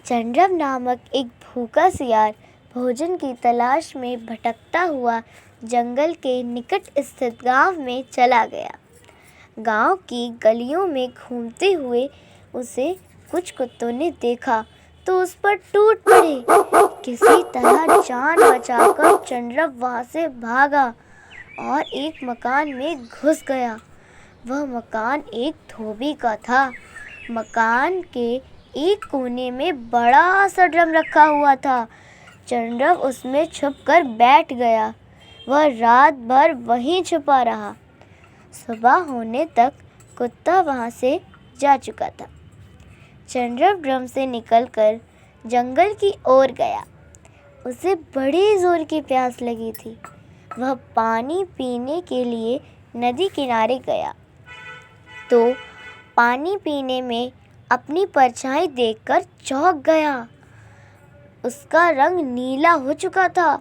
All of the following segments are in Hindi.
चंद्रव नामक एक भूखा सियार भोजन की तलाश में भटकता हुआ जंगल के निकट स्थित गांव में चला गया। गांव की गलियों में घूमते हुए उसे कुछ कुत्तों ने देखा तो उस पर टूट पड़े। किसी तरह जान बचाकर चंद्रव वहां से भागा और एक मकान में घुस गया। वह मकान एक धोबी का था। मकान के एक कोने में बड़ा सा ड्रम रखा हुआ था। चंद्रव उसमें छुपकर बैठ गया। वह रात भर वहीं छुपा रहा। सुबह होने तक कुत्ता वहां से जा चुका था। चंद्रव ड्रम से निकलकर जंगल की ओर गया। उसे बड़ी जोर की प्यास लगी थी। वह पानी पीने के लिए नदी किनारे गया तो पानी पीने में अपनी परछाई देखकर चौंक गया। उसका रंग नीला हो चुका था।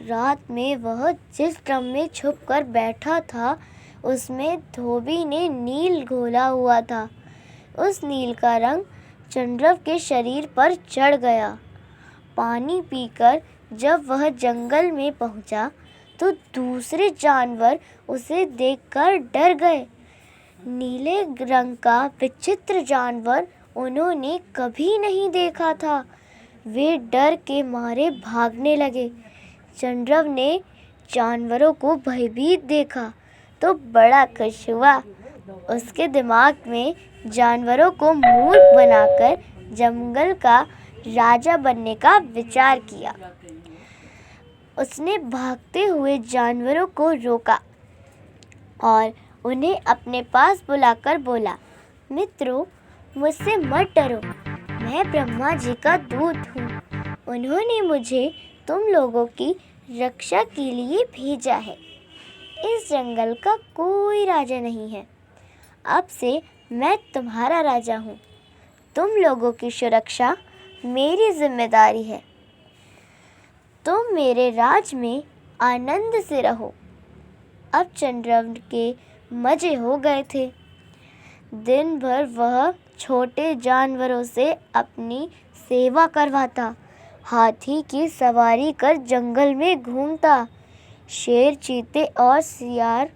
रात में वह जिस ड्रम में छुपकर बैठा था उसमें धोबी ने नील घोला हुआ था। उस नील का रंग चंद्रव के शरीर पर चढ़ गया। पानी पीकर जब वह जंगल में पहुंचा तो दूसरे जानवर उसे देखकर डर गए। नीले रंग का विचित्र जानवर उन्होंने कभी नहीं देखा था। वे डर के मारे भागने लगे। चंद्रव ने जानवरों को भयभीत देखा तो बड़ा खुश हुआ। उसके दिमाग में जानवरों को मूर्ख बनाकर जंगल का राजा बनने का विचार किया। उसने भागते हुए जानवरों को रोका और उन्हें अपने पास बुलाकर बोला, मित्रों, मुझसे मत डरो। मैं ब्रह्मा जी का दूत हूँ। उन्होंने मुझे तुम लोगों की रक्षा के लिए भेजा है। इस जंगल का कोई राजा नहीं है। अब से मैं तुम्हारा राजा हूँ। तुम लोगों की सुरक्षा मेरी जिम्मेदारी है। तुम मेरे राज में आनंद से रहो। अब चंद्रव के मजे हो गए थे। दिन भर वह छोटे जानवरों से अपनी सेवा करवाता, हाथी की सवारी कर जंगल में घूमता, शेर, चीते और सियारों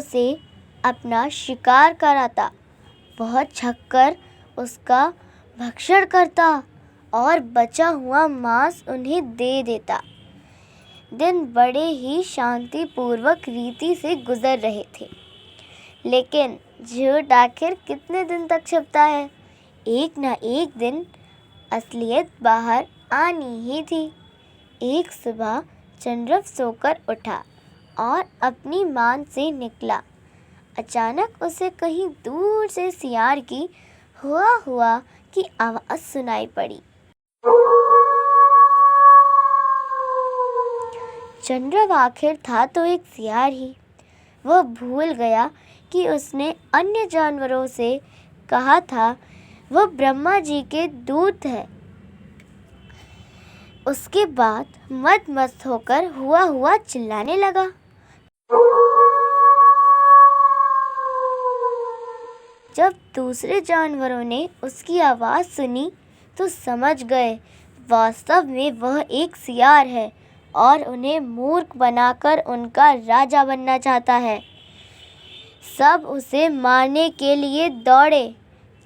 से अपना शिकार कराता। वह छककर उसका भक्षण करता और बचा हुआ मांस उन्हें दे देता। दिन बड़े ही शांतिपूर्वक रीति से गुजर रहे थे। लेकिन झूठ आखिर कितने दिन तक छिपता है? एक न एक दिन असलियत बाहर आनी ही थी। एक सुबह चंद्रव सोकर उठा और अपनी मान से निकला। अचानक उसे कहीं दूर से सियार की हुआ की आवाज सुनाई पड़ी। चंद्रव आखिर था तो एक सियार ही। वह भूल गया कि उसने अन्य जानवरों से कहा था वह ब्रह्मा जी के दूत है। उसके बाद मस्त होकर हुआ चिल्लाने लगा। जब दूसरे जानवरों ने उसकी आवाज सुनी तो समझ गए वास्तव में वह एक सियार है और उन्हें मूर्ख बनाकर उनका राजा बनना चाहता है। सब उसे मारने के लिए दौड़े।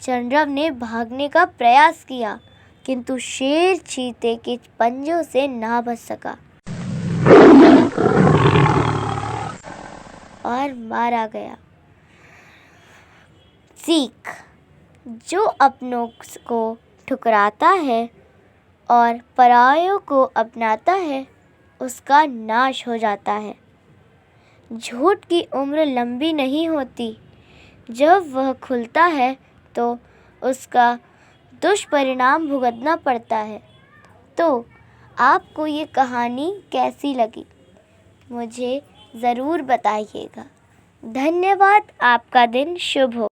चंद्रव ने भागने का प्रयास किया किंतु शेर चीते के पंजों से ना बच सका और मारा गया। सीख: जो अपनों को ठुकराता है और परायों को अपनाता है उसका नाश हो जाता है। झूठ की उम्र लंबी नहीं होती। जब वह खुलता है तो उसका दुष्परिणाम भुगतना पड़ता है। तो आपको ये कहानी कैसी लगी मुझे ज़रूर बताइएगा। धन्यवाद। आपका दिन शुभ हो।